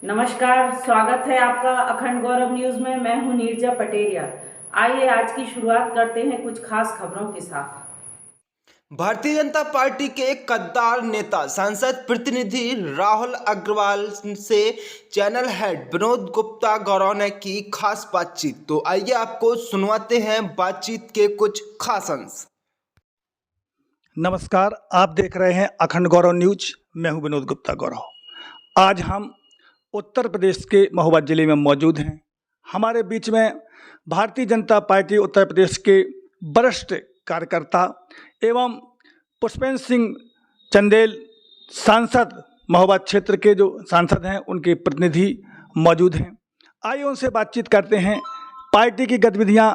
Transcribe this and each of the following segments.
नमस्कार, स्वागत है आपका अखंड गौरव न्यूज में। मैं हूं नीरजा पटेरिया। आइए आज की शुरुआत करते हैं कुछ खास खबरों के साथ। भारतीय जनता पार्टी के एक कद्दार नेता सांसद प्रतिनिधि राहुल अग्रवाल से चैनल हेड विनोद गुप्ता गौरव ने की खास बातचीत। तो आइए आपको सुनवाते हैं बातचीत के कुछ खास अंश। नमस्कार, आप देख रहे हैं अखंड गौरव न्यूज। मैं हूं विनोद गुप्ता गौरव। आज हम उत्तर प्रदेश के महोबा जिले में मौजूद हैं। हमारे बीच में भारतीय जनता पार्टी उत्तर प्रदेश के वरिष्ठ कार्यकर्ता एवं पुष्पेंद्र सिंह चंदेल सांसद, महोबा क्षेत्र के जो सांसद हैं उनके प्रतिनिधि मौजूद हैं। आइए उनसे बातचीत करते हैं। पार्टी की गतिविधियां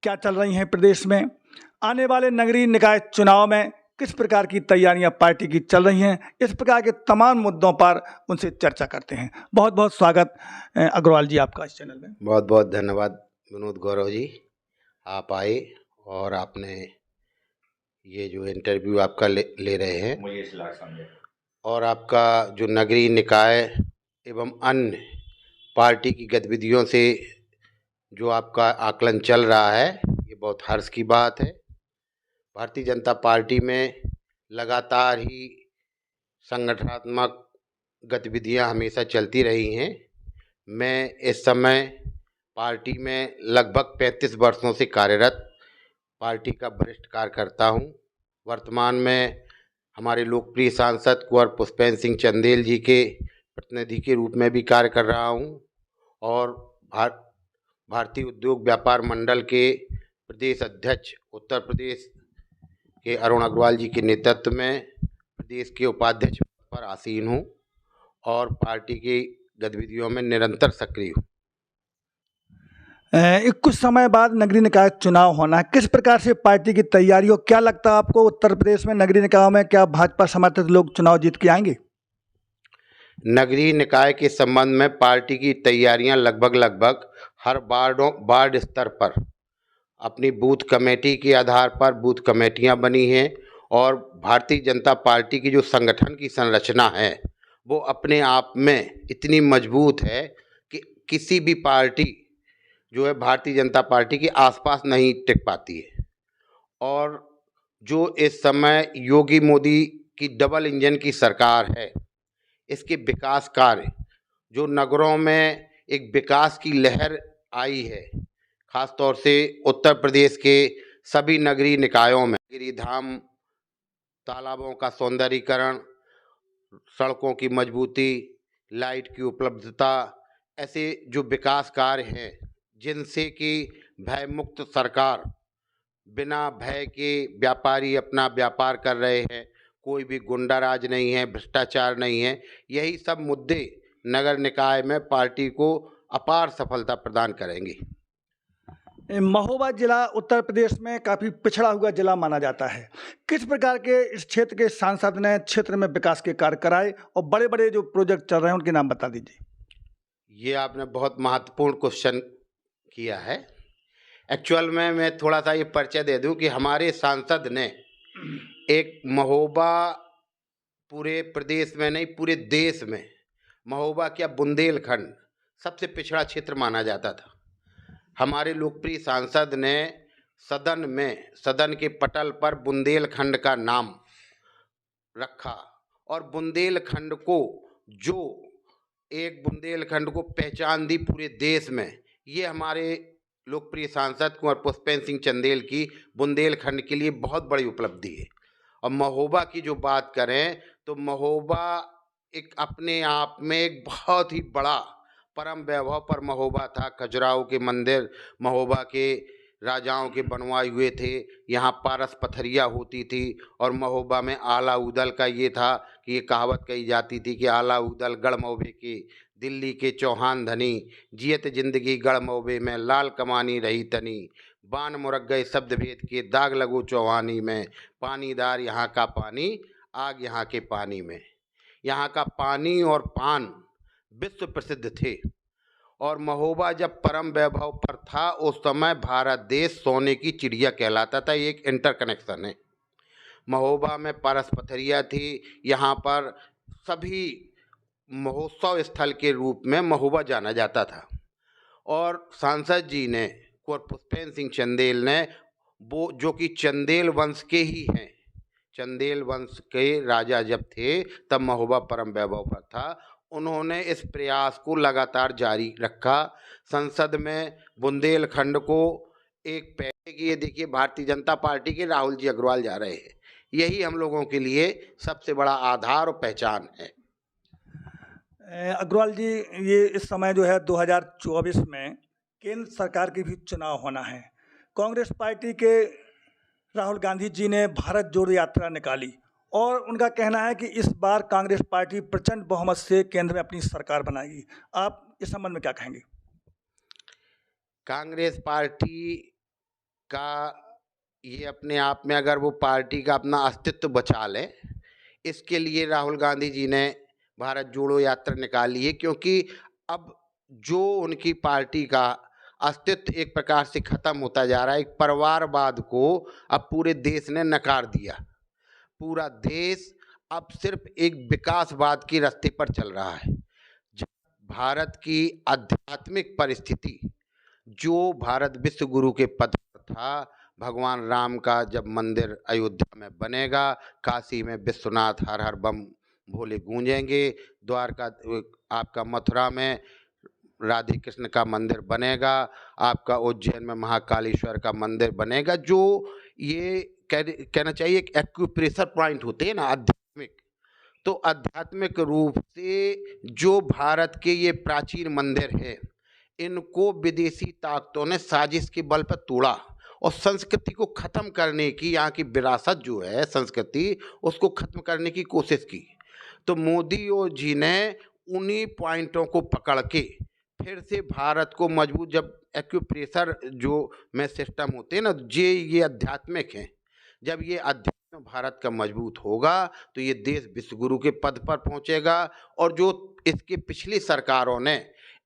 क्या चल रही हैं प्रदेश में, आने वाले नगरीय निकाय चुनाव में किस प्रकार की तैयारियां पार्टी की चल रही हैं, इस प्रकार के तमाम मुद्दों पर उनसे चर्चा करते हैं। बहुत बहुत स्वागत अग्रवाल जी आपका इस चैनल में। बहुत बहुत धन्यवाद विनोद गौरव जी, आप आए और आपने ये जो इंटरव्यू आपका ले रहे हैं, मुझे इस लायक समझे, और आपका जो नगरीय निकाय एवं अन्य पार्टी की गतिविधियों से जो आपका आकलन चल रहा है, ये बहुत हर्ष की बात है। भारतीय जनता पार्टी में लगातार ही संगठनात्मक गतिविधियां हमेशा चलती रही हैं। मैं इस समय पार्टी में लगभग 35 वर्षों से कार्यरत पार्टी का वरिष्ठ कार्यकर्ता हूं। वर्तमान में हमारे लोकप्रिय सांसद कुंवर पुष्पेंद्र सिंह चंदेल जी के प्रतिनिधि के रूप में भी कार्य कर रहा हूं और भारतीय उद्योग व्यापार मंडल के प्रदेश अध्यक्ष उत्तर प्रदेश के अरुण अग्रवाल जी के नेतृत्व में प्रदेश के उपाध्यक्ष पर आसीन हूं और पार्टी की गतिविधियों में निरंतर सक्रिय हूँ। कुछ समय बाद नगरीय निकाय चुनाव होना है, किस प्रकार से पार्टी की तैयारी हो? क्या लगता है आपको उत्तर प्रदेश में नगरीय निकायों में क्या भाजपा समर्थित लोग चुनाव जीत के आएंगे? नगरीय निकाय के संबंध में पार्टी की तैयारियां लगभग हर वार्ड स्तर पर अपनी बूथ कमेटी के आधार पर बूथ कमेटियां बनी हैं और भारतीय जनता पार्टी की जो संगठन की संरचना है वो अपने आप में इतनी मजबूत है कि किसी भी पार्टी जो है भारतीय जनता पार्टी के आसपास नहीं टिक पाती है। और जो इस समय योगी मोदी की डबल इंजन की सरकार है, इसके विकास कार्य जो नगरों में एक विकास की लहर आई है, खास तौर से उत्तर प्रदेश के सभी नगरीय निकायों में गिरिधाम, तालाबों का सौंदर्यीकरण, सड़कों की मजबूती, लाइट की उपलब्धता, ऐसे जो विकास कार्य हैं जिनसे कि भयमुक्त सरकार, बिना भय के व्यापारी अपना व्यापार कर रहे हैं, कोई भी गुंडाराज नहीं है, भ्रष्टाचार नहीं है, यही सब मुद्दे नगर निकाय में पार्टी को अपार सफलता प्रदान करेंगे। महोबा जिला उत्तर प्रदेश में काफ़ी पिछड़ा हुआ जिला माना जाता है। किस प्रकार के इस क्षेत्र के सांसद ने क्षेत्र में विकास के कार्य कराए और बड़े बड़े जो प्रोजेक्ट चल रहे हैं उनके नाम बता दीजिए। ये आपने बहुत महत्वपूर्ण क्वेश्चन किया है। एक्चुअल में मैं थोड़ा सा ये परिचय दे दूं कि हमारे सांसद ने एक महोबा, पूरे प्रदेश में नहीं पूरे देश में महोबा क्या बुंदेलखंड सबसे पिछड़ा क्षेत्र माना जाता था। हमारे लोकप्रिय सांसद ने सदन के पटल पर बुंदेलखंड का नाम रखा और बुंदेलखंड को जो एक बुंदेलखंड को पहचान दी पूरे देश में। ये हमारे लोकप्रिय सांसद कुंवर पुष्पेंद्र सिंह चंदेल की बुंदेलखंड के लिए बहुत बड़ी उपलब्धि है। और महोबा की जो बात करें तो महोबा एक अपने आप में एक बहुत ही बड़ा परम वैभव पर महोबा था। खजुराहो के मंदिर महोबा के राजाओं के बनवाए हुए थे, यहाँ पारस पथरिया होती थी और महोबा में आला उदल का ये था कि ये कहावत कही जाती थी कि आला उदल गढ़ महोबे के, दिल्ली के चौहान धनी, जियत जिंदगी गढ़ महोबे में, लाल कमानी रही तनी, बान मुरग गए शब्द भेद के, दाग लगो चौहानी में, पानीदार यहाँ का पानी, आग यहाँ के पानी में। यहाँ का पानी और पान विश्व प्रसिद्ध थे और महोबा जब परम वैभव पर था उस समय भारत देश सोने की चिड़िया कहलाता था। ये एक इंटरकनेक्शन है। महोबा में पारस पथरिया थी, यहाँ पर सभी महोत्सव स्थल के रूप में महोबा जाना जाता था। और सांसद जी ने, कुंवर पुष्पेंद्र सिंह चंदेल ने, वो जो कि चंदेल वंश के ही हैं, चंदेल वंश के राजा जब थे तब महोबा परम वैभव पर था, उन्होंने इस प्रयास को लगातार जारी रखा। संसद में बुंदेलखंड को एक पहले की, ये देखिए भारतीय जनता पार्टी के राहुल जी अग्रवाल जा रहे हैं, यही हम लोगों के लिए सबसे बड़ा आधार और पहचान है। अग्रवाल जी, ये इस समय जो है 2024 में केंद्र सरकार के भी चुनाव होना है। कांग्रेस पार्टी के राहुल गांधी जी ने भारत जोड़ो यात्रा निकाली और उनका कहना है कि इस बार कांग्रेस पार्टी प्रचंड बहुमत से केंद्र में अपनी सरकार बनाएगी। आप इस संबंध में क्या कहेंगे? कांग्रेस पार्टी का ये अपने आप में, अगर वो पार्टी का अपना अस्तित्व बचा ले, इसके लिए राहुल गांधी जी ने भारत जोड़ो यात्रा निकाली है, क्योंकि अब जो उनकी पार्टी का अस्तित्व एक प्रकार से खत्म होता जा रहा है। एक परिवारवाद को अब पूरे देश ने नकार दिया। पूरा देश अब सिर्फ एक विकासवाद के रास्ते पर चल रहा है। भारत की आध्यात्मिक परिस्थिति, जो भारत विश्व गुरु के पद पर था, भगवान राम का जब मंदिर अयोध्या में बनेगा, काशी में विश्वनाथ हर हर बम भोले गूंजेंगे, द्वारका आपका मथुरा में राधे कृष्ण का मंदिर बनेगा, आपका उज्जैन में महाकालेश्वर का मंदिर बनेगा, जो ये कहना चाहिए एक एक्यूप्रेशर पॉइंट होते हैं ना आध्यात्मिक। तो आध्यात्मिक रूप से जो भारत के ये प्राचीन मंदिर हैं, इनको विदेशी ताकतों ने साजिश के बल पर तोड़ा और संस्कृति को खत्म करने की, यहाँ की विरासत जो है संस्कृति, उसको खत्म करने की कोशिश की। तो मोदी जी ने उन्हीं पॉइंटों को पकड़ के फिर से भारत को मजबूत, जब एक्यूप्रेशर जो में सिस्टम होते हैं ना, ये आध्यात्मिक हैं, जब ये अध्यात्म भारत का मजबूत होगा तो ये देश विश्वगुरु के पद पर पहुंचेगा। और जो इसके पिछली सरकारों ने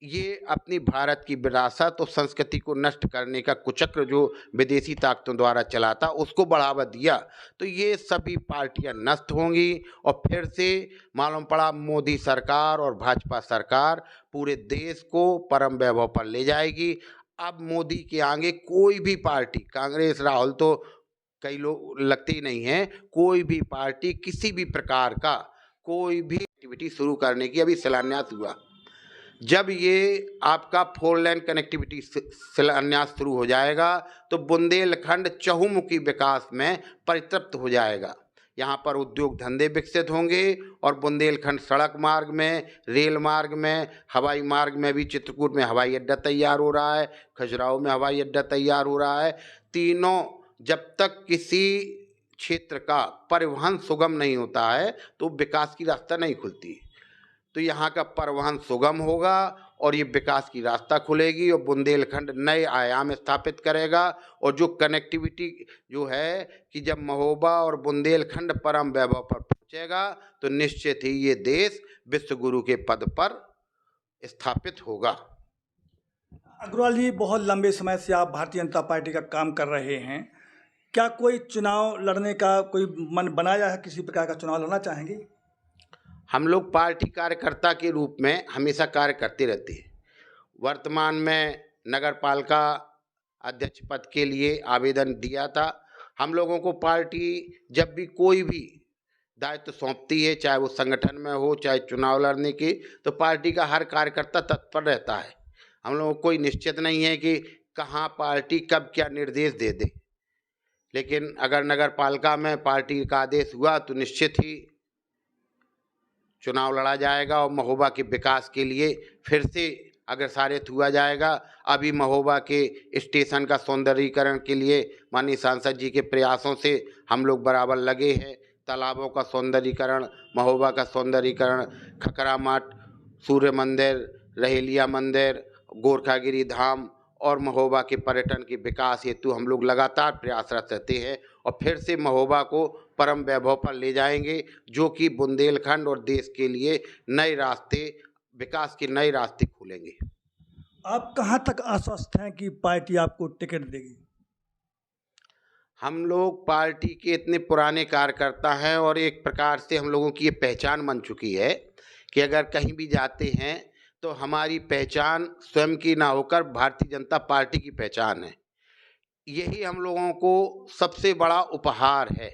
ये अपनी भारत की विरासत और संस्कृति को नष्ट करने का कुचक्र जो विदेशी ताकतों द्वारा चला था, उसको बढ़ावा दिया, तो ये सभी पार्टियां नष्ट होंगी और फिर से मालूम पड़ा मोदी सरकार और भाजपा सरकार पूरे देश को परम वैभव पर ले जाएगी। अब मोदी के आगे कोई भी पार्टी, कांग्रेस राहुल तो कई लोग लगते ही नहीं हैं, कोई भी पार्टी किसी भी प्रकार का कोई भी एक्टिविटी शुरू करने की, अभी शिलान्यास हुआ, जब ये आपका 4 लेन कनेक्टिविटी शिलान्यास शुरू हो जाएगा तो बुंदेलखंड चहुमुखी विकास में परितृप्त हो जाएगा। यहाँ पर उद्योग धंधे विकसित होंगे और बुंदेलखंड सड़क मार्ग में, रेल मार्ग में, हवाई मार्ग में भी चित्रकूट में हवाई अड्डा तैयार हो रहा है, खजुराहो में हवाई अड्डा तैयार हो रहा है। तीनों, जब तक किसी क्षेत्र का परिवहन सुगम नहीं होता है तो विकास की रास्ता नहीं खुलती। तो यहाँ का परिवहन सुगम होगा और ये विकास की रास्ता खुलेगी और बुंदेलखंड नए आयाम स्थापित करेगा। और जो कनेक्टिविटी जो है कि जब महोबा और बुंदेलखंड परम वैभव पर पहुँचेगा तो निश्चित ही ये देश विश्व गुरु के पद पर स्थापित होगा। अग्रवाल जी, बहुत लंबे समय से आप भारतीय जनता पार्टी का काम कर रहे हैं, क्या कोई चुनाव लड़ने का कोई मन बनाया है? किसी प्रकार का चुनाव लड़ना चाहेंगे? हम लोग पार्टी कार्यकर्ता के रूप में हमेशा कार्य करते रहते हैं। वर्तमान में नगर पालिका अध्यक्ष पद के लिए आवेदन दिया था। हम लोगों को पार्टी जब भी कोई भी दायित्व सौंपती है, चाहे वो संगठन में हो चाहे चुनाव लड़ने की, तो पार्टी का हर कार्यकर्ता तत्पर रहता है। हम लोगों को कोई निश्चित नहीं है कि कहाँ पार्टी कब क्या निर्देश दे दे, लेकिन अगर नगर पालिका में पार्टी का आदेश हुआ तो निश्चित ही चुनाव लड़ा जाएगा और महोबा के विकास के लिए फिर से अग्रसारित हुआ जाएगा। अभी महोबा के स्टेशन का सौंदर्यीकरण के लिए माननीय सांसद जी के प्रयासों से हम लोग बराबर लगे हैं। तालाबों का सौंदर्यीकरण, महोबा का सौंदर्यीकरण, खकरा मठ, सूर्य मंदिर, रहेलिया मंदिर, गोरखागिरी धाम और महोबा के पर्यटन के विकास हेतु हम लोग लगातार प्रयासरत रहते हैं और फिर से महोबा को परम वैभव पर ले जाएंगे, जो कि बुंदेलखंड और देश के लिए नए रास्ते, विकास के नए रास्ते खोलेंगे। आप कहाँ तक आश्वस्त हैं कि पार्टी आपको टिकट देगी? हम लोग पार्टी के इतने पुराने कार्यकर्ता हैं और एक प्रकार से हम लोगों की ये पहचान बन चुकी है कि अगर कहीं भी जाते हैं तो हमारी पहचान स्वयं की ना होकर भारतीय जनता पार्टी की पहचान है। यही हम लोगों को सबसे बड़ा उपहार है।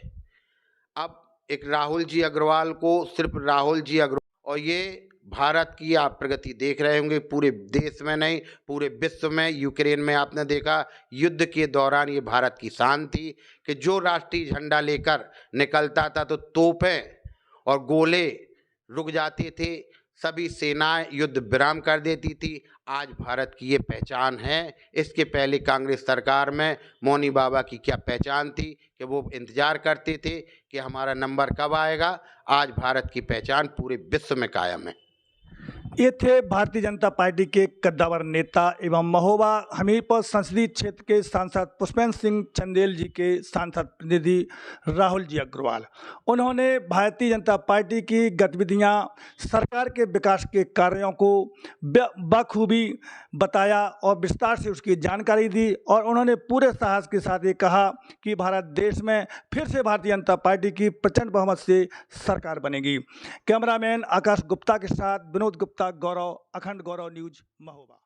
अब एक राहुल जी अग्रवाल को सिर्फ राहुल जी अग्रवाल, और ये भारत की आप प्रगति देख रहे होंगे, पूरे देश में नहीं पूरे विश्व में। यूक्रेन में आपने देखा युद्ध के दौरान ये भारत की शान थी कि जो राष्ट्रीय झंडा लेकर निकलता था तो तोपें और गोले रुक जाते थे, सभी सेनाएं युद्ध विराम कर देती थी। आज भारत की ये पहचान है। इसके पहले कांग्रेस सरकार में मौनी बाबा की क्या पहचान थी कि वो इंतजार करते थे कि हमारा नंबर कब आएगा। आज भारत की पहचान पूरे विश्व में कायम है। ये थे भारतीय जनता पार्टी के कद्दावर नेता एवं महोबा हमीरपुर संसदीय क्षेत्र के सांसद पुष्पेंद्र सिंह चंदेल जी के सांसद प्रतिनिधि राहुल जी अग्रवाल। उन्होंने भारतीय जनता पार्टी की गतिविधियां, सरकार के विकास के कार्यों को बखूबी बताया और विस्तार से उसकी जानकारी दी, और उन्होंने पूरे साहस के साथ ये कहा कि भारत देश में फिर से भारतीय जनता पार्टी की प्रचंड बहुमत से सरकार बनेगी। कैमरामैन आकाश गुप्ता के साथ विनोद गुप्ता, गौरव, अखंड गौरव न्यूज, महोबा।